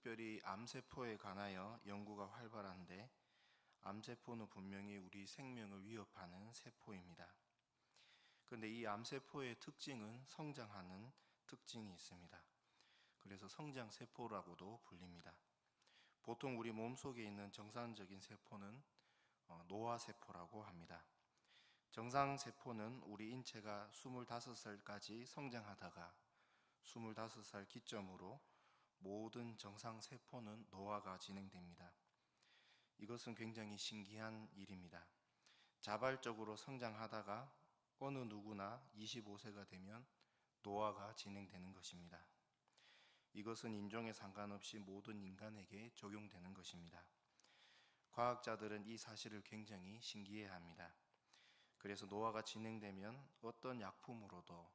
특별히 암세포에 관하여 연구가 활발한데 암세포는 분명히 우리 생명을 위협하는 세포입니다. 그런데 이 암세포의 특징은 성장하는 특징이 있습니다. 그래서 성장세포라고도 불립니다. 보통 우리 몸속에 있는 정상적인 세포는 노화세포라고 합니다. 정상세포는 우리 인체가 25살까지 성장하다가 25살 기점으로 모든 정상세포는 노화가 진행됩니다. 이것은 굉장히 신기한 일입니다. 자발적으로 성장하다가 어느 누구나 25세가 되면 노화가 진행되는 것입니다. 이것은 인종에 상관없이 모든 인간에게 적용되는 것입니다. 과학자들은 이 사실을 굉장히 신기해합니다. 그래서 노화가 진행되면 어떤 약품으로도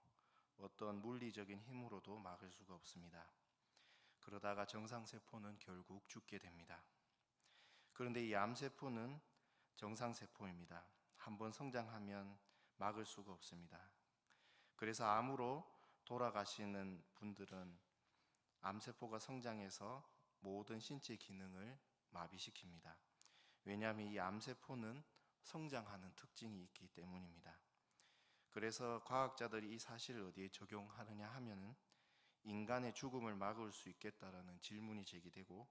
어떤 물리적인 힘으로도 막을 수가 없습니다. 그러다가 정상세포는 결국 죽게 됩니다. 그런데 이 암세포는 정상세포입니다. 한번 성장하면 막을 수가 없습니다. 그래서 암으로 돌아가시는 분들은 암세포가 성장해서 모든 신체 기능을 마비시킵니다. 왜냐하면 이 암세포는 성장하는 특징이 있기 때문입니다. 그래서 과학자들이 이 사실을 어디에 적용하느냐 하면은 인간의 죽음을 막을 수 있겠다라는 질문이 제기되고,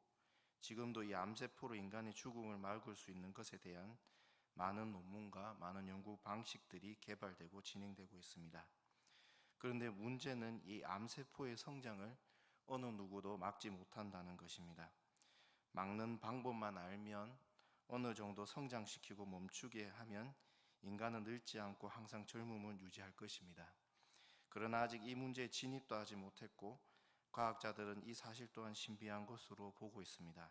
지금도 이 암세포로 인간의 죽음을 막을 수 있는 것에 대한 많은 논문과 많은 연구 방식들이 개발되고 진행되고 있습니다. 그런데 문제는 이 암세포의 성장을 어느 누구도 막지 못한다는 것입니다. 막는 방법만 알면 어느 정도 성장시키고 멈추게 하면 인간은 늙지 않고 항상 젊음을 유지할 것입니다. 그러나 아직 이 문제에 진입도 하지 못했고 과학자들은 이 사실 또한 신비한 것으로 보고 있습니다.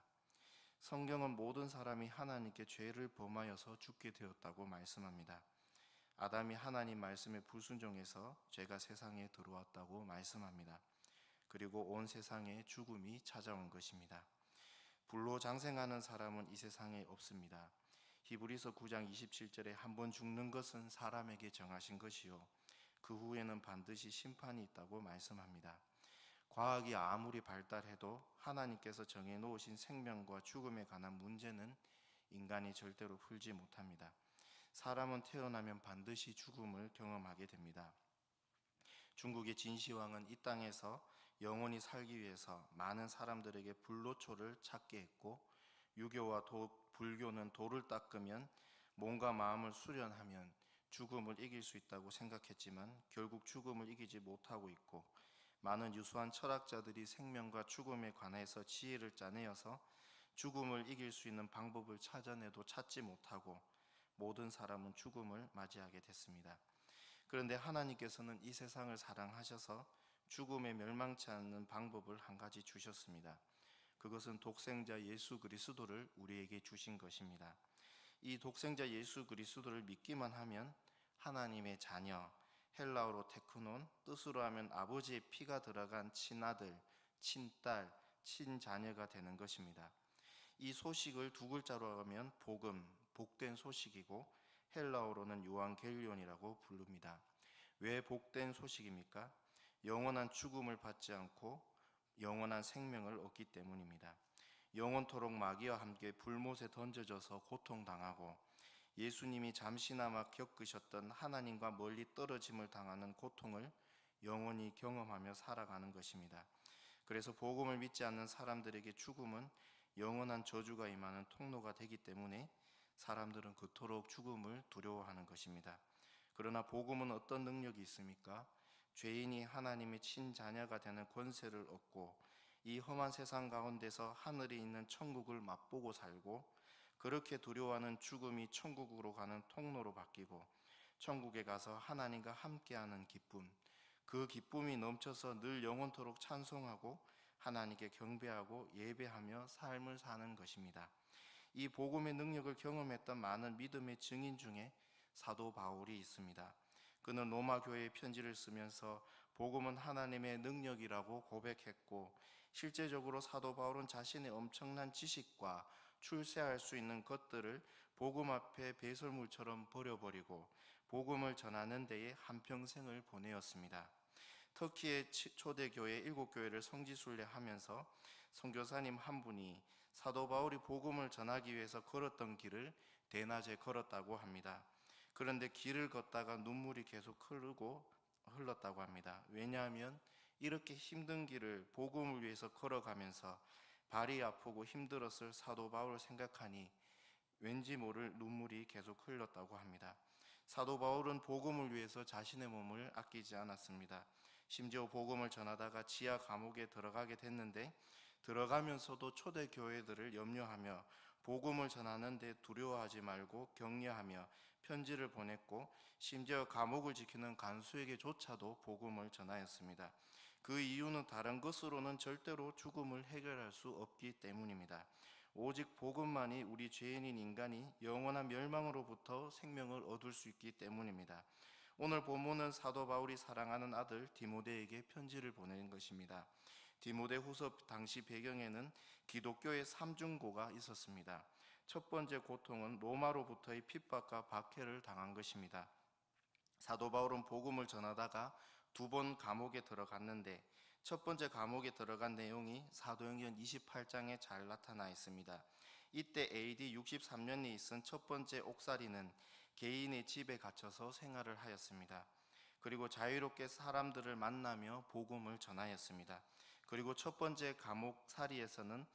성경은 모든 사람이 하나님께 죄를 범하여서 죽게 되었다고 말씀합니다. 아담이 하나님 말씀에 불순종해서 죄가 세상에 들어왔다고 말씀합니다. 그리고 온 세상에 죽음이 찾아온 것입니다. 불로 장생하는 사람은 이 세상에 없습니다. 히브리서 9장 27절에 한 번 죽는 것은 사람에게 정하신 것이요 그 후에는 반드시 심판이 있다고 말씀합니다. 과학이 아무리 발달해도 하나님께서 정해놓으신 생명과 죽음에 관한 문제는 인간이 절대로 풀지 못합니다. 사람은 태어나면 반드시 죽음을 경험하게 됩니다. 중국의 진시황은 이 땅에서 영원히 살기 위해서 많은 사람들에게 불로초를 찾게 했고, 유교와 불교는 돌을 닦으면 몸과 마음을 수련하면 죽음을 이길 수 있다고 생각했지만 결국 죽음을 이기지 못하고 있고, 많은 유수한 철학자들이 생명과 죽음에 관해서 지혜를 짜내어서 죽음을 이길 수 있는 방법을 찾아내도 찾지 못하고 모든 사람은 죽음을 맞이하게 됐습니다. 그런데 하나님께서는 이 세상을 사랑하셔서 죽음에 멸망치 않는 방법을 한 가지 주셨습니다. 그것은 독생자 예수 그리스도를 우리에게 주신 것입니다. 이 독생자 예수 그리스도를 믿기만 하면 하나님의 자녀, 헬라어로 테크논, 뜻으로 하면 아버지의 피가 들어간 친아들, 친딸, 친자녀가 되는 것입니다. 이 소식을 두 글자로 하면 복음, 복된 소식이고 헬라어로는 요한겔리온이라고 부릅니다. 왜 복된 소식입니까? 영원한 죽음을 받지 않고 영원한 생명을 얻기 때문입니다. 영원토록 마귀와 함께 불못에 던져져서 고통당하고 예수님이 잠시나마 겪으셨던 하나님과 멀리 떨어짐을 당하는 고통을 영원히 경험하며 살아가는 것입니다. 그래서 복음을 믿지 않는 사람들에게 죽음은 영원한 저주가 임하는 통로가 되기 때문에 사람들은 그토록 죽음을 두려워하는 것입니다. 그러나 복음은 어떤 능력이 있습니까? 죄인이 하나님의 친자녀가 되는 권세를 얻고 이 험한 세상 가운데서 하늘에 있는 천국을 맛보고 살고, 그렇게 두려워하는 죽음이 천국으로 가는 통로로 바뀌고 천국에 가서 하나님과 함께하는 기쁨, 그 기쁨이 넘쳐서 늘 영원토록 찬송하고 하나님께 경배하고 예배하며 삶을 사는 것입니다. 이 복음의 능력을 경험했던 많은 믿음의 증인 중에 사도 바울이 있습니다. 그는 로마 교회에 편지를 쓰면서 복음은 하나님의 능력이라고 고백했고, 실제적으로 사도 바울은 자신의 엄청난 지식과 출세할 수 있는 것들을 복음 앞에 배설물처럼 버려버리고 복음을 전하는 데에 한평생을 보내었습니다. 터키의 초대교회 7교회를 성지순례하면서 선교사님 한 분이 사도 바울이 복음을 전하기 위해서 걸었던 길을 대낮에 걸었다고 합니다. 그런데 길을 걷다가 눈물이 계속 흘렀다고 합니다. 왜냐하면 이렇게 힘든 길을 복음을 위해서 걸어가면서 발이 아프고 힘들었을 사도 바울을 생각하니 왠지 모를 눈물이 계속 흘렀다고 합니다. 사도 바울은 복음을 위해서 자신의 몸을 아끼지 않았습니다. 심지어 복음을 전하다가 지하 감옥에 들어가게 됐는데, 들어가면서도 초대 교회들을 염려하며 복음을 전하는데 두려워하지 말고 격려하며 편지를 보냈고, 심지어 감옥을 지키는 간수에게조차도 복음을 전하였습니다. 그 이유는 다른 것으로는 절대로 죽음을 해결할 수 없기 때문입니다. 오직 복음만이 우리 죄인인 인간이 영원한 멸망으로부터 생명을 얻을 수 있기 때문입니다. 오늘 본문은 사도 바울이 사랑하는 아들 디모데에게 편지를 보낸 것입니다. 디모데후서 당시 배경에는 기독교의 삼중고가 있었습니다. 첫 번째 고통은 로마로부터의 핍박과 박해를 당한 것입니다. 사도 바울은 복음을 전하다가 2번 감옥에 들어갔는데, 첫 번째 감옥에 들어간 내용이 사도행전 28장에 잘 나타나 있습니다. 이때 AD 63년에 있은 첫 번째 옥살이는 개인의 집에 갇혀서 생활을 하였습니다. 그리고 자유롭게 사람들을 만나며 복음을 전하였습니다. 그리고 첫 번째 감옥살이에서는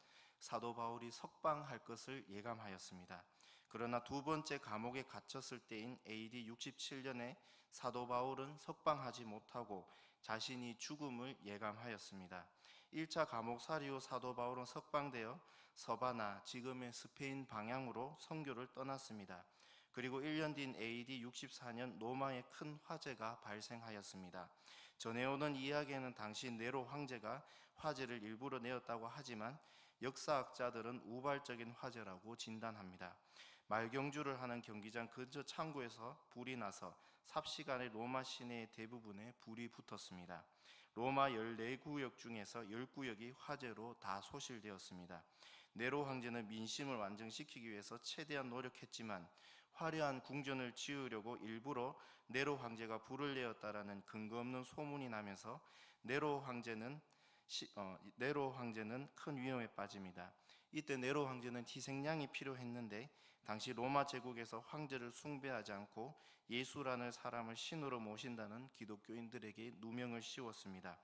사도 바울이 석방할 것을 예감하였습니다. 그러나 두 번째 감옥에 갇혔을 때인 AD 67년에 사도 바울은 석방하지 못하고 자신이 죽음을 예감하였습니다. 1차 감옥살이 후 사도 바울은 석방되어 서바나, 지금의 스페인 방향으로 선교를 떠났습니다. 그리고 1년 뒤인 AD 64년 로마에 큰 화재가 발생하였습니다. 전해오는 이야기에는 당시 네로 황제가 화재를 일부러 내었다고 하지만 역사학자들은 우발적인 화재라고 진단합니다. 말경주를 하는 경기장 근처 창고에서 불이 나서 삽시간에 로마 시내의 대부분에 불이 붙었습니다. 로마 14구역 중에서 10구역이 화재로 다 소실되었습니다. 네로 황제는 민심을 완전시키기 위해서 최대한 노력했지만 화려한 궁전을 지으려고 일부러 네로 황제가 불을 내었다라는 근거 없는 소문이 나면서 네로 황제는 큰 위험에 빠집니다. 이때 네로 황제는 희생양이 필요했는데, 당시 로마 제국에서 황제를 숭배하지 않고 예수라는 사람을 신으로 모신다는 기독교인들에게 누명을 씌웠습니다.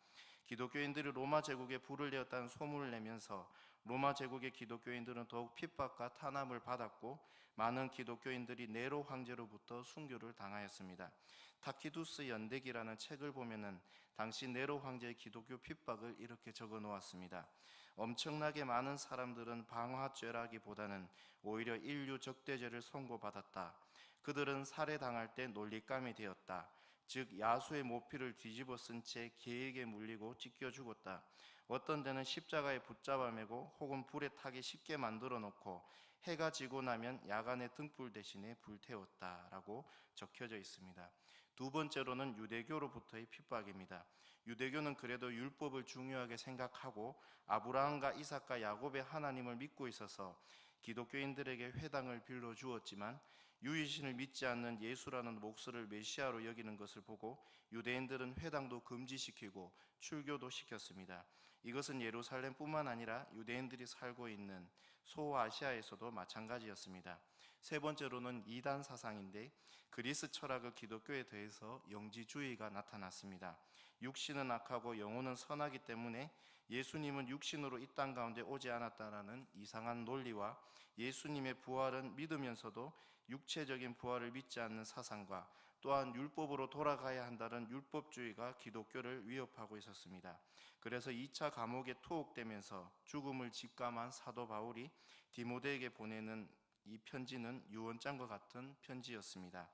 기독교인들이 로마 제국에 불을 내었다는 소문을 내면서 로마 제국의 기독교인들은 더욱 핍박과 탄압을 받았고, 많은 기독교인들이 네로 황제로부터 순교를 당하였습니다. 타키두스 연대기라는 책을 보면은 당시 네로 황제의 기독교 핍박을 이렇게 적어 놓았습니다. 엄청나게 많은 사람들은 방화죄라기보다는 오히려 인류 적대죄를 선고받았다. 그들은 살해당할 때 놀잇감이 되었다. 즉 야수의 모피를 뒤집어 쓴 채 개에게 물리고 찢겨 죽었다. 어떤 데는 십자가에 붙잡아 매고 혹은 불에 타기 쉽게 만들어 놓고 해가 지고 나면 야간에 등불 대신에 불태웠다라고 적혀져 있습니다. 두 번째로는 유대교로부터의 핍박입니다. 유대교는 그래도 율법을 중요하게 생각하고 아브라함과 이삭과 야곱의 하나님을 믿고 있어서 기독교인들에게 회당을 빌려 주었지만, 유일신을 믿지 않는 예수라는 목수를 메시아로 여기는 것을 보고 유대인들은 회당도 금지시키고 출교도 시켰습니다. 이것은 예루살렘뿐만 아니라 유대인들이 살고 있는 소아시아에서도 마찬가지였습니다. 세 번째로는 이단 사상인데, 그리스 철학의 기독교에 대해서 영지주의가 나타났습니다. 육신은 악하고 영혼은 선하기 때문에 예수님은 육신으로 이 땅 가운데 오지 않았다라는 이상한 논리와 예수님의 부활은 믿으면서도 육체적인 부활을 믿지 않는 사상과, 또한 율법으로 돌아가야 한다는 율법주의가 기독교를 위협하고 있었습니다. 그래서 2차 감옥에 투옥되면서 죽음을 직감한 사도 바울이 디모데에게 보내는 이 편지는 유언장과 같은 편지였습니다.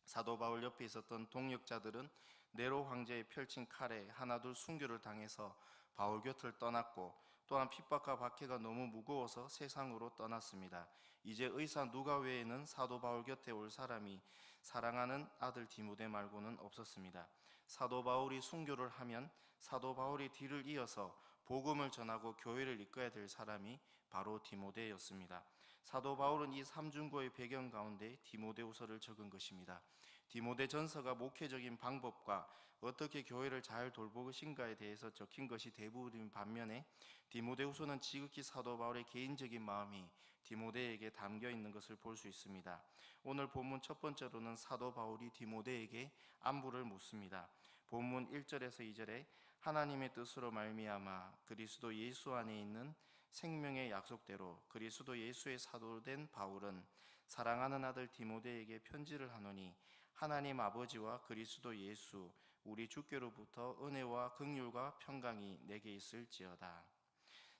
사도 바울 옆에 있었던 동역자들은 네로 황제의 펼친 칼에 하나둘 순교를 당해서 바울 곁을 떠났고, 또한 핍박과 박해가 너무 무거워서 세상으로 떠났습니다. 이제 의사 누가 외에는 사도 바울 곁에 올 사람이 사랑하는 아들 디모데 말고는 없었습니다. 사도 바울이 순교를 하면 사도 바울이 뒤를 이어서 복음을 전하고 교회를 이끌어야 될 사람이 바로 디모데였습니다. 사도 바울은 이 삼중고의 배경 가운데 디모데후서를 적은 것입니다. 디모데전서가 목회적인 방법과 어떻게 교회를 잘 돌보신가에 대해서 적힌 것이 대부분인 반면에 디모데후서는 지극히 사도 바울의 개인적인 마음이 디모데에게 담겨 있는 것을 볼 수 있습니다. 오늘 본문 첫 번째로는 사도 바울이 디모데에게 안부를 묻습니다. 본문 1절에서 2절에 하나님의 뜻으로 말미암아 그리스도 예수 안에 있는 생명의 약속대로 그리스도 예수의 사도된 바울은 사랑하는 아들 디모데에게 편지를 하노니 하나님 아버지와 그리스도 예수 우리 주께로부터 은혜와 긍휼과 평강이 내게 있을지어다.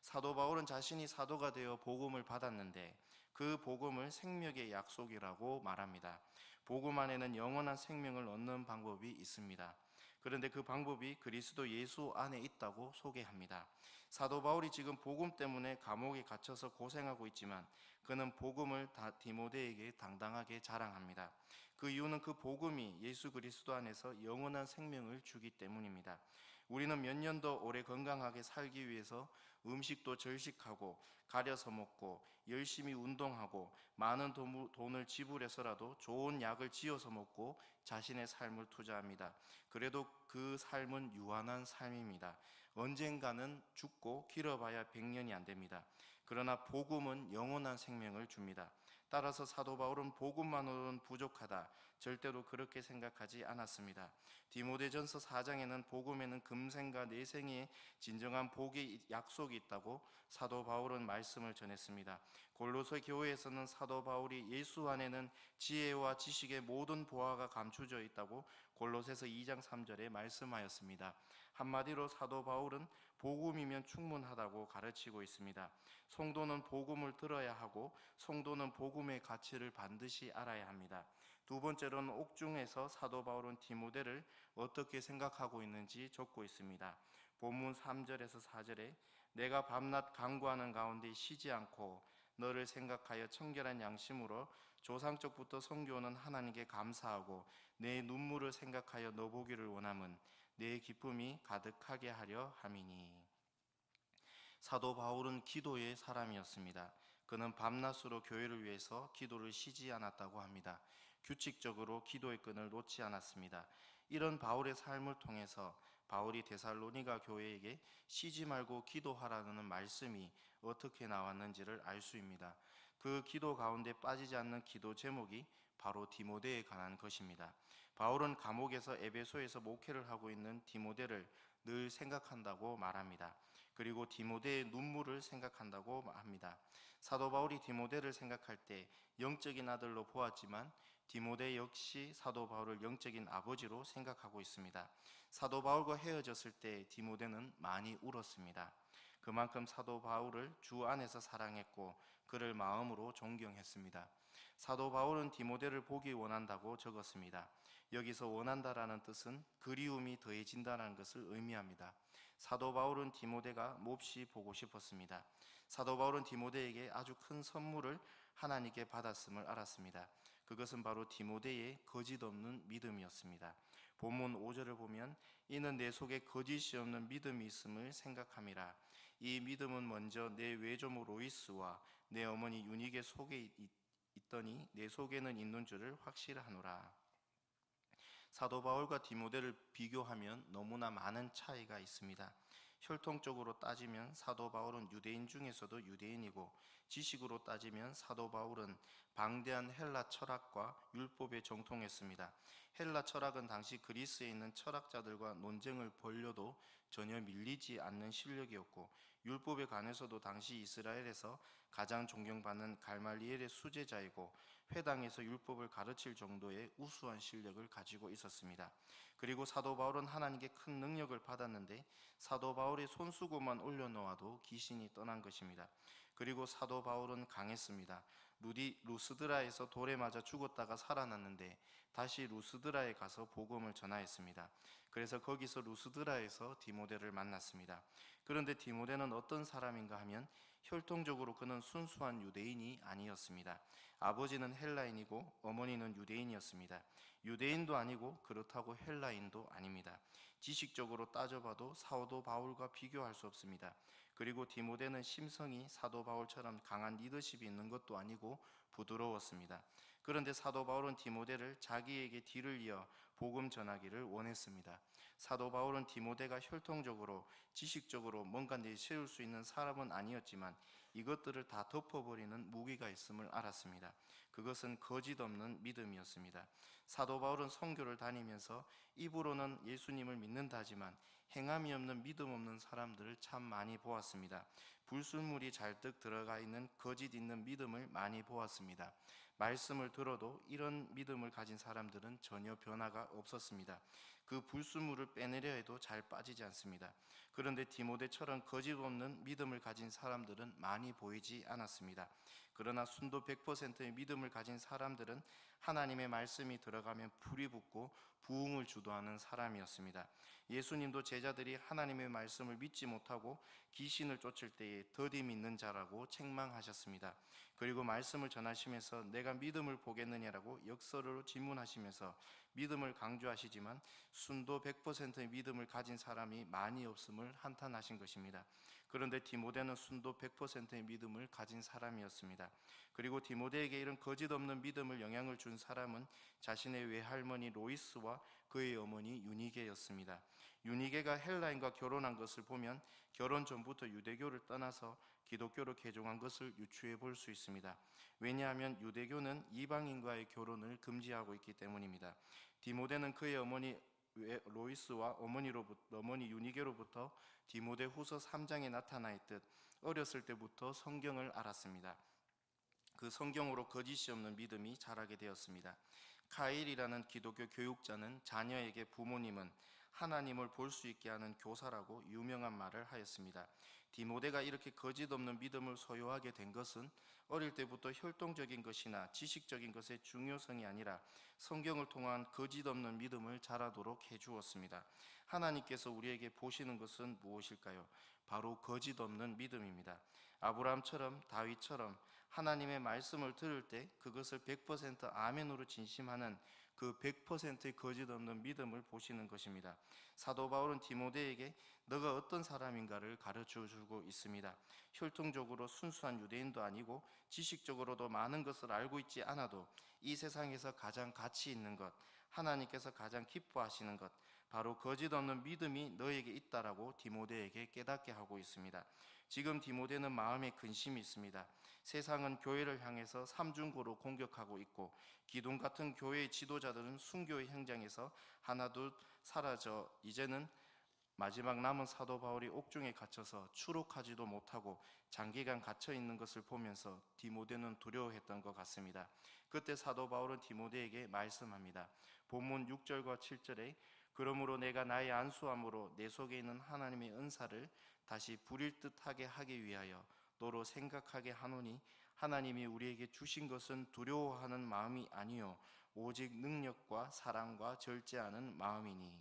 사도 바울은 자신이 사도가 되어 복음을 받았는데 그 복음을 생명의 약속이라고 말합니다. 복음 안에는 영원한 생명을 얻는 방법이 있습니다. 그런데 그 방법이 그리스도 예수 안에 있다고 소개합니다. 사도 바울이 지금 복음 때문에 감옥에 갇혀서 고생하고 있지만 그는 복음을 디모데에게 당당하게 자랑합니다. 그 이유는 그 복음이 예수 그리스도 안에서 영원한 생명을 주기 때문입니다. 우리는 몇 년 더 오래 건강하게 살기 위해서 음식도 절식하고 가려서 먹고 열심히 운동하고 많은 돈을 지불해서라도 좋은 약을 지어서 먹고 자신의 삶을 투자합니다. 그래도 그 삶은 유한한 삶입니다. 언젠가는 죽고 길어봐야 100년이 안 됩니다. 그러나 복음은 영원한 생명을 줍니다. 따라서 사도 바울은 복음만으로는 부족하다, 절대로 그렇게 생각하지 않았습니다. 디모데전서 4장에는 복음에는 금생과 내생의 진정한 복의 약속이 있다고 사도 바울은 말씀을 전했습니다. 골로새 교회에서는 사도 바울이 예수 안에는 지혜와 지식의 모든 보화가 감추져 있다고 골로새서 2장 3절에 말씀하였습니다. 한마디로 사도 바울은 복음이면 충분하다고 가르치고 있습니다. 성도는 복음을 들어야 하고 성도는 복음의 가치를 반드시 알아야 합니다. 두 번째로는 옥중에서 사도 바울은 디모데를 어떻게 생각하고 있는지 적고 있습니다. 본문 3절에서 4절에 내가 밤낮 간구하는 가운데 쉬지 않고 너를 생각하여 청결한 양심으로 조상적부터 섬겨오는 하나님께 감사하고 내 눈물을 생각하여 너 보기를 원함은 내 기쁨이 가득하게 하려 함이니. 사도 바울은 기도의 사람이었습니다. 그는 밤낮으로 교회를 위해서 기도를 쉬지 않았다고 합니다. 규칙적으로 기도의 끈을 놓지 않았습니다. 이런 바울의 삶을 통해서 바울이 데살로니가 교회에게 쉬지 말고 기도하라는 말씀이 어떻게 나왔는지를 알 수 있습니다. 그 기도 가운데 빠지지 않는 기도 제목이 바로 디모데에 관한 것입니다. 바울은 감옥에서 에베소에서 목회를 하고 있는 디모데를 늘 생각한다고 말합니다. 그리고 디모데의 눈물을 생각한다고 합니다. 사도 바울이 디모데를 생각할 때 영적인 아들로 보았지만 디모데 역시 사도 바울을 영적인 아버지로 생각하고 있습니다. 사도 바울과 헤어졌을 때 디모데는 많이 울었습니다. 그만큼 사도 바울을 주 안에서 사랑했고 그를 마음으로 존경했습니다. 사도 바울은 디모데를 보기 원한다고 적었습니다. 여기서 원한다라는 뜻은 그리움이 더해진다는 것을 의미합니다. 사도 바울은 디모데가 몹시 보고 싶었습니다. 사도 바울은 디모데에게 아주 큰 선물을 하나님께 받았음을 알았습니다. 그것은 바로 디모데의 거짓 없는 믿음이었습니다. 본문 5절을 보면 이는 내 속에 거짓이 없는 믿음이 있음을 생각함이라. 이 믿음은 먼저 내 외조모 로이스와 내 어머니 유니게 속에 있더니 내 속에는 있는 줄을 확실하노라. 사도 바울과 디모데를 비교하면 너무나 많은 차이가 있습니다. 혈통적으로 따지면 사도 바울은 유대인 중에서도 유대인이고 지식으로 따지면 사도 바울은 방대한 헬라 철학과 율법에 정통했습니다. 헬라 철학은 당시 그리스에 있는 철학자들과 논쟁을 벌여도 전혀 밀리지 않는 실력이었고 율법에 관해서도 당시 이스라엘에서 가장 존경받는 갈말리엘의 수제자이고 회당에서 율법을 가르칠 정도의 우수한 실력을 가지고 있었습니다. 그리고 사도 바울은 하나님께 큰 능력을 받았는데 사도 바울의 손수고만 올려놓아도 귀신이 떠난 것입니다. 그리고 사도 바울은 강했습니다. 루스드라에서 돌에 맞아 죽었다가 살아났는데 다시 루스드라에 가서 복음을 전하였습니다. 그래서 거기서 루스드라에서 디모데를 만났습니다. 그런데 디모데는 어떤 사람인가 하면 혈통적으로 그는 순수한 유대인이 아니었습니다. 아버지는 헬라인이고 어머니는 유대인이었습니다. 유대인도 아니고 그렇다고 헬라인도 아닙니다. 지식적으로 따져봐도 사도 바울과 비교할 수 없습니다. 그리고 디모데는 심성이 사도 바울처럼 강한 리더십이 있는 것도 아니고 부드러웠습니다. 그런데 사도 바울은 디모데를 자기에게 뒤를 이어 복음 전하기를 원했습니다. 사도 바울은 디모데가 혈통적으로 지식적으로 뭔가 내세울 수 있는 사람은 아니었지만 이것들을 다 덮어버리는 무기가 있음을 알았습니다. 그것은 거짓 없는 믿음이었습니다. 사도 바울은 선교를 다니면서 입으로는 예수님을 믿는다지만 행함이 없는 믿음 없는 사람들을 참 많이 보았습니다. 불순물이 잘뜩 들어가 있는 거짓 있는 믿음을 많이 보았습니다. 말씀을 들어도 이런 믿음을 가진 사람들은 전혀 변화가 없었습니다. 그 불순물을 빼내려 해도 잘 빠지지 않습니다. 그런데 디모데처럼 거짓 없는 믿음을 가진 사람들은 많이 보이지 않았습니다. 그러나 순도 100%의 믿음을 가진 사람들은 하나님의 말씀이 들어가면 불이 붙고 부흥을 주도하는 사람이었습니다. 예수님도 제자들이 하나님의 말씀을 믿지 못하고 귀신을 쫓을 때에 더디 믿는 자라고 책망하셨습니다. 그리고 말씀을 전하시면서 내가 믿음을 보겠느냐라고 역설로 질문하시면서 믿음을 강조하시지만 순도 100%의 믿음을 가진 사람이 많이 없음을 한탄하신 것입니다. 그런데 디모데는 순도 100%의 믿음을 가진 사람이었습니다. 그리고 디모데에게 이런 거짓 없는 믿음을 영향을 준 사람은 자신의 외할머니 로이스와 그의 어머니 유니게였습니다. 유니게가 헬라인과 결혼한 것을 보면 결혼 전부터 유대교를 떠나서 기독교로 개종한 것을 유추해 볼 수 있습니다. 왜냐하면 유대교는 이방인과의 결혼을 금지하고 있기 때문입니다. 디모데는 그의 어머니 로이스와 어머니 유니게로부터 디모데 후서 3장에 나타나 있듯 어렸을 때부터 성경을 알았습니다. 그 성경으로 거짓이 없는 믿음이 자라게 되었습니다. 카일이라는 기독교 교육자는 자녀에게 부모님은 하나님을 볼 수 있게 하는 교사라고 유명한 말을 하였습니다. 디모데가 이렇게 거짓 없는 믿음을 소유하게 된 것은 어릴 때부터 혈통적인 것이나 지식적인 것의 중요성이 아니라 성경을 통한 거짓 없는 믿음을 자라도록 해주었습니다. 하나님께서 우리에게 보시는 것은 무엇일까요? 바로 거짓 없는 믿음입니다. 아브라함처럼 다윗처럼 하나님의 말씀을 들을 때 그것을 100% 아멘으로 진심하는 그 100%의 거짓 없는 믿음을 보시는 것입니다. 사도 바울은 디모데에게 너가 어떤 사람인가를 가르쳐 주고 있습니다. 혈통적으로 순수한 유대인도 아니고 지식적으로도 많은 것을 알고 있지 않아도 이 세상에서 가장 가치 있는 것, 하나님께서 가장 기뻐하시는 것, 바로 거짓 없는 믿음이 너에게 있다라고 디모데에게 깨닫게 하고 있습니다. 지금 디모데는 마음에 근심이 있습니다. 세상은 교회를 향해서 삼중고로 공격하고 있고 기둥 같은 교회의 지도자들은 순교의 현장에서 하나둘 사라져 이제는 마지막 남은 사도 바울이 옥중에 갇혀서 추록하지도 못하고 장기간 갇혀 있는 것을 보면서 디모데는 두려워했던 것 같습니다. 그때 사도 바울은 디모데에게 말씀합니다. 본문 6절과 7절에 그러므로 내가 나의 안수함으로 내 속에 있는 하나님의 은사를 다시 부릴 듯하게 하기 위하여 너로 생각하게 하노니 하나님이 우리에게 주신 것은 두려워하는 마음이 아니요 오직 능력과 사랑과 절제하는 마음이니.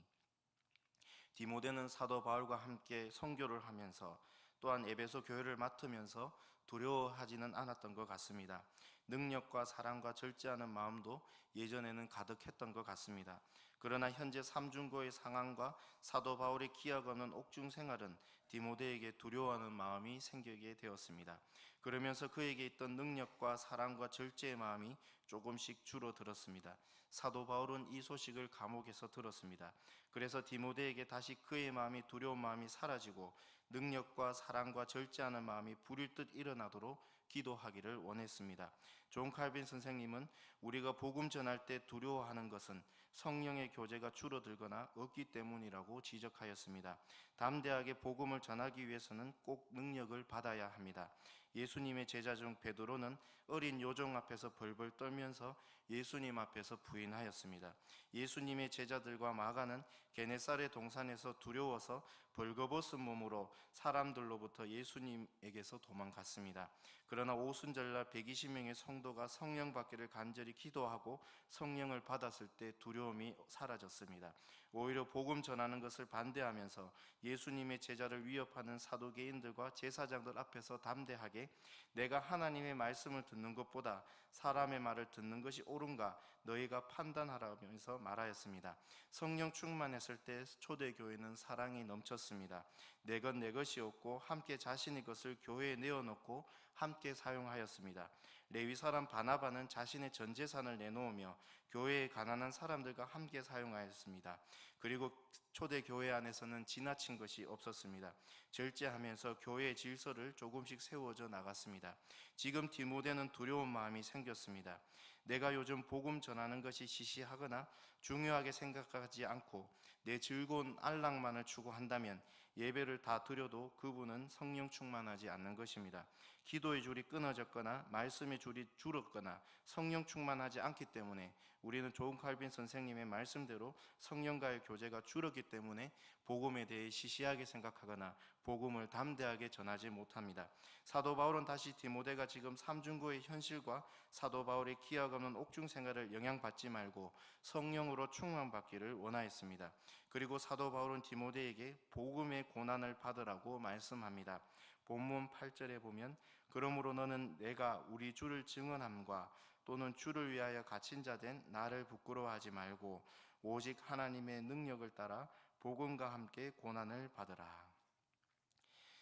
디모데는 사도 바울과 함께 선교를 하면서 또한 에베소 교회를 맡으면서 두려워하지는 않았던 것 같습니다. 능력과 사랑과 절제하는 마음도 예전에는 가득했던 것 같습니다. 그러나 현재 삼중고의 상황과 사도 바울의 기약 없는 옥중 생활은 디모데에게 두려워하는 마음이 생기게 되었습니다. 그러면서 그에게 있던 능력과 사랑과 절제의 마음이 조금씩 줄어들었습니다. 사도 바울은 이 소식을 감옥에서 들었습니다. 그래서 디모데에게 다시 그의 마음이 두려운 마음이 사라지고 능력과 사랑과 절제하는 마음이 불일 듯 일어나도록 기도하기를 원했습니다. 존 칼빈 선생님은 우리가 복음 전할 때 두려워하는 것은 성령의 교제가 줄어들거나 없기 때문이라고 지적하였습니다. 담대하게 복음을 전하기 위해서는 꼭 능력을 받아야 합니다. 예수님의 제자 중 베드로는 어린 요정 앞에서 벌벌 떨면서 예수님 앞에서 부인하였습니다. 예수님의 제자들과 마가는 게네사렛 동산에서 두려워서 벌거벗은 몸으로 사람들로부터 예수님에게서 도망갔습니다. 그러나 오순절날 120명의 성도가 성령 받기를 간절히 기도하고 성령을 받았을 때 두려움이 두려움이 사라졌습니다. 오히려 복음 전하는 것을 반대하면서 예수님의 제자를 위협하는 사두개인들과 제사장들 앞에서 담대하게 내가 하나님의 말씀을 듣는 것보다 사람의 말을 듣는 것이 옳은가 너희가 판단하라면서 말하였습니다. 성령 충만했을 때 초대교회는 사랑이 넘쳤습니다. 내 것 내 것이었고 함께 자신의 것을 교회에 내어놓고 함께 사용하였습니다. 레위 사람 바나바는 자신의 전 재산을 내놓으며 교회의 가난한 사람들과 함께 사용하였습니다. 그리고 초대 교회 안에서는 지나친 것이 없었습니다. 절제하면서 교회의 질서를 조금씩 세워져 나갔습니다. 지금 디모데는 두려운 마음이 생겼습니다. 내가 요즘 복음 전하는 것이 시시하거나 중요하게 생각하지 않고 내 즐거운 안락만을 추구한다면 예배를 다 드려도 그분은 성령 충만하지 않는 것입니다. 기도의 줄이 끊어졌거나 말씀의 줄이 줄었거나 성령 충만하지 않기 때문에 우리는 존 칼빈 선생님의 말씀대로 성령과의 교제가 줄었기 때문에 복음에 대해 시시하게 생각하거나 복음을 담대하게 전하지 못합니다. 사도 바울은 다시 디모데가 지금 삼중고의 현실과 사도 바울의 기약 없는 옥중 생활을 영향받지 말고 성령으로 충만받기를 원하였습니다. 그리고 사도 바울은 디모데에게 복음의 고난을 받으라고 말씀합니다. 본문 8절에 보면 그러므로 너는 내가 우리 주를 증언함과 또는 주를 위하여 갇힌 자 된 나를 부끄러워하지 말고 오직 하나님의 능력을 따라 복음과 함께 고난을 받으라.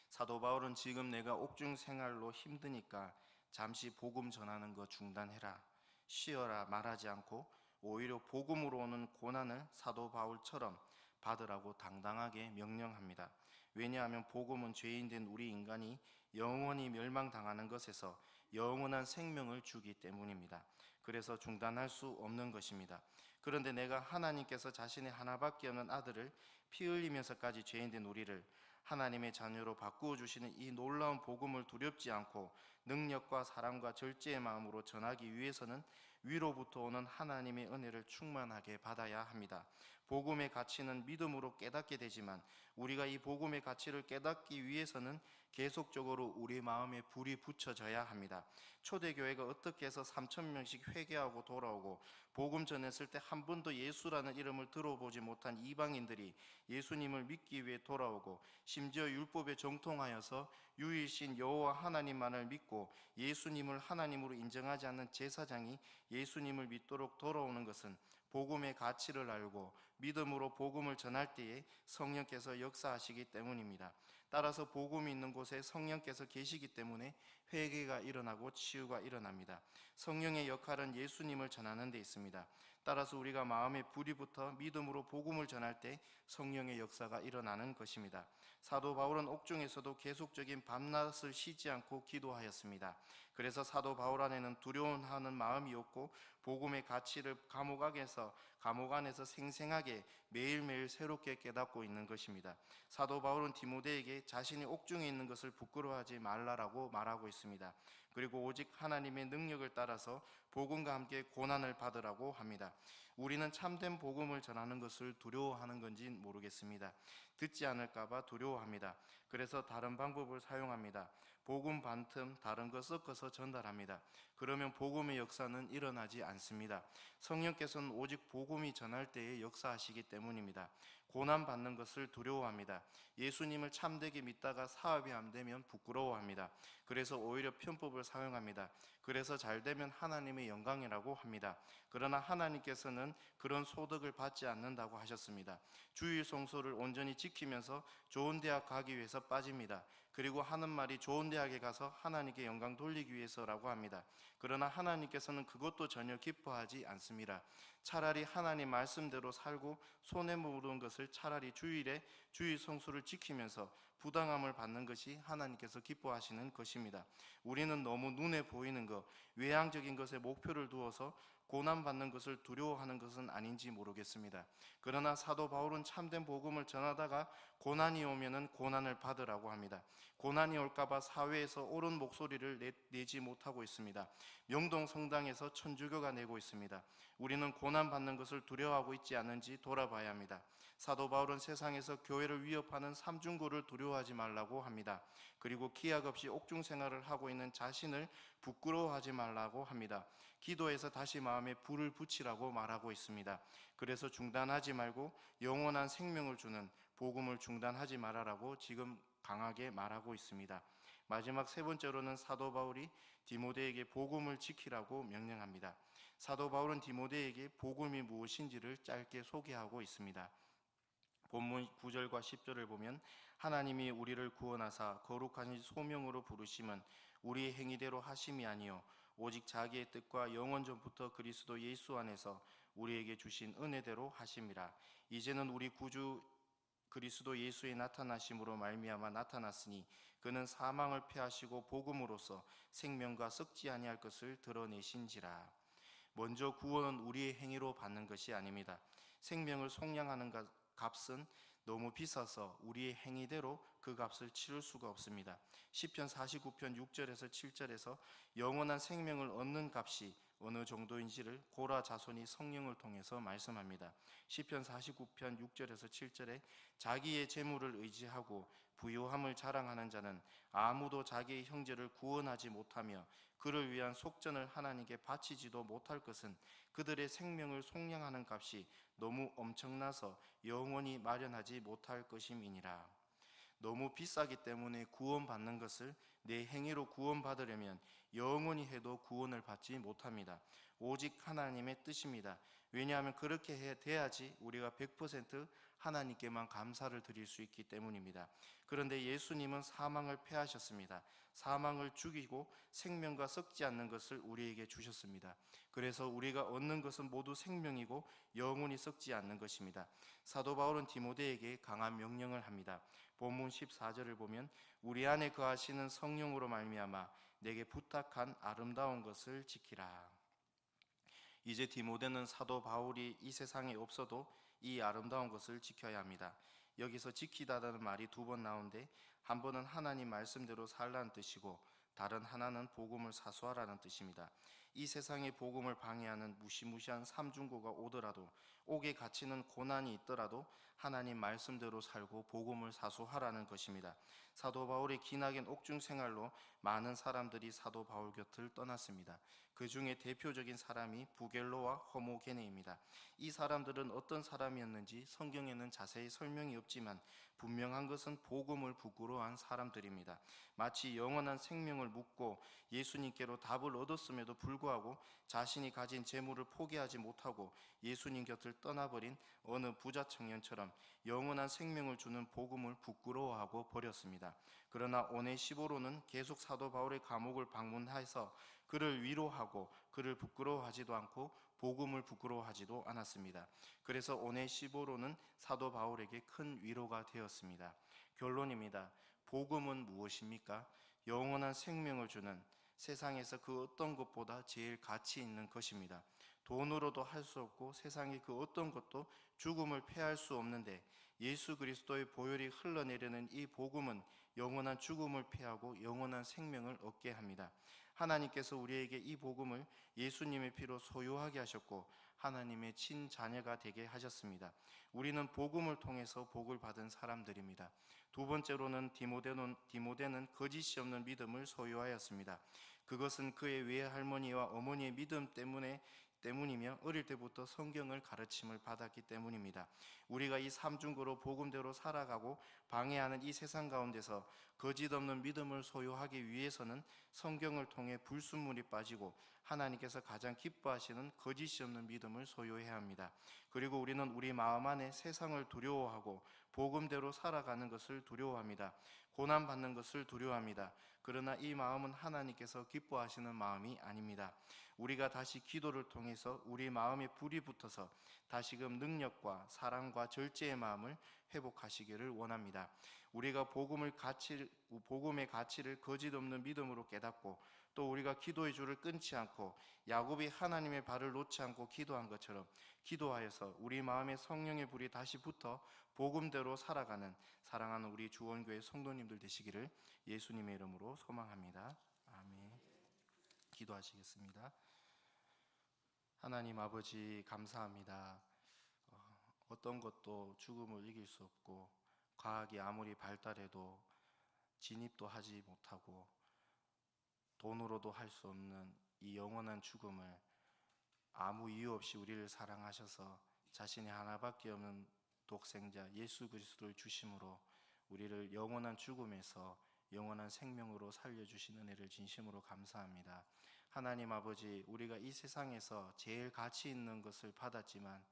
사도 바울은 지금 내가 옥중 생활로 힘드니까 잠시 복음 전하는 거 중단해라, 쉬어라 말하지 않고 오히려 복음으로 오는 고난을 사도 바울처럼 받으라고 당당하게 명령합니다. 왜냐하면 복음은 죄인된 우리 인간이 영원히 멸망당하는 것에서 영원한 생명을 주기 때문입니다. 그래서 중단할 수 없는 것입니다. 그런데 내가 하나님께서 자신의 하나밖에 없는 아들을 피 흘리면서까지 죄인된 우리를 하나님의 자녀로 바꾸어 주시는 이 놀라운 복음을 두렵지 않고 능력과 사랑과 절제의 마음으로 전하기 위해서는 위로부터 오는 하나님의 은혜를 충만하게 받아야 합니다. 복음의 가치는 믿음으로 깨닫게 되지만 우리가 이 복음의 가치를 깨닫기 위해서는 계속적으로 우리 마음에 불이 붙여져야 합니다. 초대교회가 어떻게 해서 3,000명씩 회개하고 돌아오고 복음 전했을 때 한 번도 예수라는 이름을 들어보지 못한 이방인들이 예수님을 믿기 위해 돌아오고 심지어 율법에 정통하여서 유일신 여호와 하나님만을 믿고 예수님을 하나님으로 인정하지 않는 제사장이 예수님을 믿도록 돌아오는 것은 복음의 가치를 알고 믿음으로 복음을 전할 때에 성령께서 역사하시기 때문입니다. 따라서 복음이 있는 곳에 성령께서 계시기 때문에 회개가 일어나고 치유가 일어납니다. 성령의 역할은 예수님을 전하는 데 있습니다. 따라서 우리가 마음에 불이 붙어 믿음으로 복음을 전할 때 성령의 역사가 일어나는 것입니다. 사도 바울은 옥중에서도 계속적인 밤낮을 쉬지 않고 기도하였습니다. 그래서 사도 바울 안에는 두려워하는 마음이 없고 복음의 가치를 감옥 안에서 생생하게 매일매일 새롭게 깨닫고 있는 것입니다. 사도 바울은 디모데에게 자신이 옥중에 있는 것을 부끄러워하지 말라라고 말하고 있습니다. 그리고 오직 하나님의 능력을 따라서 복음과 함께 고난을 받으라고 합니다. 우리는 참된 복음을 전하는 것을 두려워하는 건지 모르겠습니다. 듣지 않을까봐 두려워합니다. 그래서 다른 방법을 사용합니다. 복음 반틈 다른 거 섞어서 전달합니다. 그러면 복음의 역사는 일어나지 않습니다. 성령께서는 오직 복음이 전할 때에 역사하시기 때문입니다. 고난받는 것을 두려워합니다. 예수님을 참되게 믿다가 사업이 안 되면 부끄러워합니다. 그래서 오히려 편법을 사용합니다. 그래서 잘 되면 하나님의 영광이라고 합니다. 그러나 하나님께서는 그런 소득을 받지 않는다고 하셨습니다. 주일 성소를 온전히 지키면서 좋은 대학 가기 위해서 빠집니다. 그리고 하는 말이 좋은 대학에 가서 하나님께 영광 돌리기 위해서라고 합니다. 그러나 하나님께서는 그것도 전혀 기뻐하지 않습니다. 차라리 하나님 말씀대로 살고 손에 묻은 것을 차라리 주일에 주일 성수를 지키면서 부당함을 받는 것이 하나님께서 기뻐하시는 것입니다. 우리는 너무 눈에 보이는 것, 외향적인 것에 목표를 두어서 고난받는 것을 두려워하는 것은 아닌지 모르겠습니다. 그러나 사도 바울은 참된 복음을 전하다가 고난이 오면은 고난을 받으라고 합니다. 고난이 올까봐 사회에서 옳은 목소리를 내지 못하고 있습니다. 명동 성당에서 천주교가 내고 있습니다. 우리는 고난받는 것을 두려워하고 있지 않은지 돌아봐야 합니다. 사도 바울은 세상에서 교회를 위협하는 삼중고를 두려워 두려워하지 말라고 합니다. 그리고 기약 없이 옥중 생활을 하고 있는 자신을 부끄러워하지 말라고 합니다. 기도에서 다시 마음에 불을 붙이라고 말하고 있습니다. 그래서 중단하지 말고 영원한 생명을 주는 복음을 중단하지 말아라고 지금 강하게 말하고 있습니다. 마지막 세 번째로는 사도 바울이 디모데에게 복음을 지키라고 명령합니다. 사도 바울은 디모데에게 복음이 무엇인지를 짧게 소개하고 있습니다. 본문 9절과 10절을 보면 하나님이 우리를 구원하사 거룩한 소명으로 부르심은 우리의 행위대로 하심이 아니요 오직 자기의 뜻과 영원 전부터 그리스도 예수 안에서 우리에게 주신 은혜대로 하심이라. 이제는 우리 구주 그리스도 예수의 나타나심으로 말미암아 나타났으니 그는 사망을 패하시고 복음으로써 생명과 썩지 아니할 것을 드러내신지라. 먼저 구원은 우리의 행위로 받는 것이 아닙니다. 생명을 속량하는 값은 너무 비싸서 우리의 행위대로 그 값을 치를 수가 없습니다. 시편 49편 6절에서 7절에서 영원한 생명을 얻는 값이 어느 정도인지를 고라 자손이 성령을 통해서 말씀합니다. 시편 49편 6절에서 7절에 자기의 재물을 의지하고 부유함을 자랑하는 자는 아무도 자기의 형제를 구원하지 못하며 그를 위한 속전을 하나님께 바치지도 못할 것은 그들의 생명을 속량하는 값이 너무 엄청나서 영원히 마련하지 못할 것임이니라. 너무 비싸기 때문에 구원받는 것을 내 행위로 구원받으려면 영원히 해도 구원을 받지 못합니다. 오직 하나님의 뜻입니다. 왜냐하면 그렇게 돼야지 우리가 100% 하나님께만 감사를 드릴 수 있기 때문입니다. 그런데 예수님은 사망을 패하셨습니다. 사망을 죽이고 생명과 썩지 않는 것을 우리에게 주셨습니다. 그래서 우리가 얻는 것은 모두 생명이고 영원히 썩지 않는 것입니다. 사도 바울은 디모데에게 강한 명령을 합니다. 본문 14절을 보면 우리 안에 거하시는 성령으로 말미암아 내게 부탁한 아름다운 것을 지키라. 이제 디모데는 사도 바울이 이 세상에 없어도 이 아름다운 것을 지켜야 합니다. 여기서 지키다라는 말이 두 번 나오는데 한 번은 하나님 말씀대로 살라는 뜻이고 다른 하나는 복음을 사수하라는 뜻입니다. 이 세상의 복음을 방해하는 무시무시한 삼중고가 오더라도 옥에 갇히는 고난이 있더라도 하나님 말씀대로 살고 복음을 사수하라는 것입니다. 사도 바울의 기나긴 옥중 생활로 많은 사람들이 사도 바울 곁을 떠났습니다. 그 중에 대표적인 사람이 부겔로와 허모게네입니다. 이 사람들은 어떤 사람이었는지 성경에는 자세히 설명이 없지만 분명한 것은 복음을 부끄러워한 사람들입니다. 마치 영원한 생명을 묻고 예수님께로 답을 얻었음에도 불구하고 자신이 가진 재물을 포기하지 못하고 예수님 곁을 떠나버린 어느 부자 청년처럼 영원한 생명을 주는 복음을 부끄러워하고 버렸습니다. 그러나 오네시보로는 계속 사도 바울의 감옥을 방문해서 그를 위로하고 그를 부끄러워하지도 않고 복음을 부끄러워하지도 않았습니다. 그래서 오네시보로는 사도 바울에게 큰 위로가 되었습니다. 결론입니다. 복음은 무엇입니까? 영원한 생명을 주는 세상에서 그 어떤 것보다 제일 가치 있는 것입니다. 돈으로도 할 수 없고 세상의 그 어떤 것도 죽음을 패할 수 없는데 예수 그리스도의 보혈이 흘러내리는 이 복음은 영원한 죽음을 패하고 영원한 생명을 얻게 합니다. 하나님께서 우리에게 이 복음을 예수님의 피로 소유하게 하셨고 하나님의 친자녀가 되게 하셨습니다. 우리는 복음을 통해서 복을 받은 사람들입니다. 두 번째로는 디모데는 거짓이 없는 믿음을 소유하였습니다. 그것은 그의 외할머니와 어머니의 믿음 때문이며 어릴 때부터 성경을 가르침을 받았기 때문입니다. 우리가 이 삼중고로 복음대로 살아가고 방해하는 이 세상 가운데서 거짓 없는 믿음을 소유하기 위해서는 성경을 통해 불순물이 빠지고 하나님께서 가장 기뻐하시는 거짓이 없는 믿음을 소유해야 합니다. 그리고 우리는 우리 마음 안에 세상을 두려워하고 복음대로 살아가는 것을 두려워합니다. 고난받는 것을 두려워합니다. 그러나 이 마음은 하나님께서 기뻐하시는 마음이 아닙니다. 우리가 다시 기도를 통해서 우리 마음에 불이 붙어서 다시금 능력과 사랑과 절제의 마음을 회복하시기를 원합니다. 우리가 복음의 가치를 거짓 없는 믿음으로 깨닫고 또 우리가 기도의 줄을 끊지 않고 야곱이 하나님의 발을 놓지 않고 기도한 것처럼 기도하여서 우리 마음에 성령의 불이 다시 붙어 복음대로 살아가는 사랑하는 우리 주원교회 성도님들 되시기를 예수님의 이름으로 소망합니다. 아멘. 기도하시겠습니다. 하나님 아버지 감사합니다. 어떤 것도 죽음을 이길 수 없고 과학이 아무리 발달해도 진입도 하지 못하고 돈으로도 할 수 없는 이 영원한 죽음을 아무 이유 없이 우리를 사랑하셔서 자신의 하나밖에 없는 독생자 예수 그리스도를 주심으로 우리를 영원한 죽음에서 영원한 생명으로 살려주신 은혜를 진심으로 감사합니다. 하나님 아버지, 우리가 이 세상에서 제일 가치 있는 것을 받았지만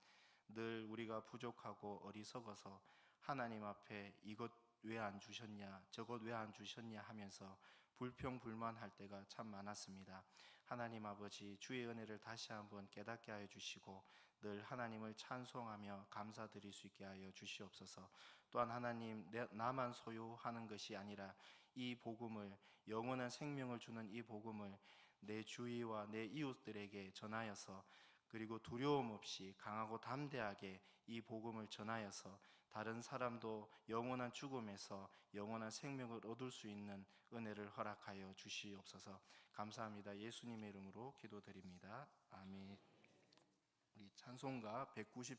늘 우리가 부족하고 어리석어서 하나님 앞에 이것 왜 안 주셨냐, 저것 왜 안 주셨냐 하면서 불평불만할 때가 참 많았습니다. 하나님 아버지, 주의 은혜를 다시 한번 깨닫게 하여 주시고 늘 하나님을 찬송하며 감사드릴 수 있게 하여 주시옵소서. 또한 하나님, 나만 소유하는 것이 아니라 이 복음을, 영원한 생명을 주는 이 복음을 내 주위와 내 이웃들에게 전하여서, 그리고 두려움 없이 강하고 담대하게 이 복음을 전하여서 다른 사람도 영원한 죽음에서 영원한 생명을 얻을 수 있는 은혜를 허락하여 주시옵소서. 감사합니다. 예수님의 이름으로 기도드립니다. 아멘. 우리 찬송가 197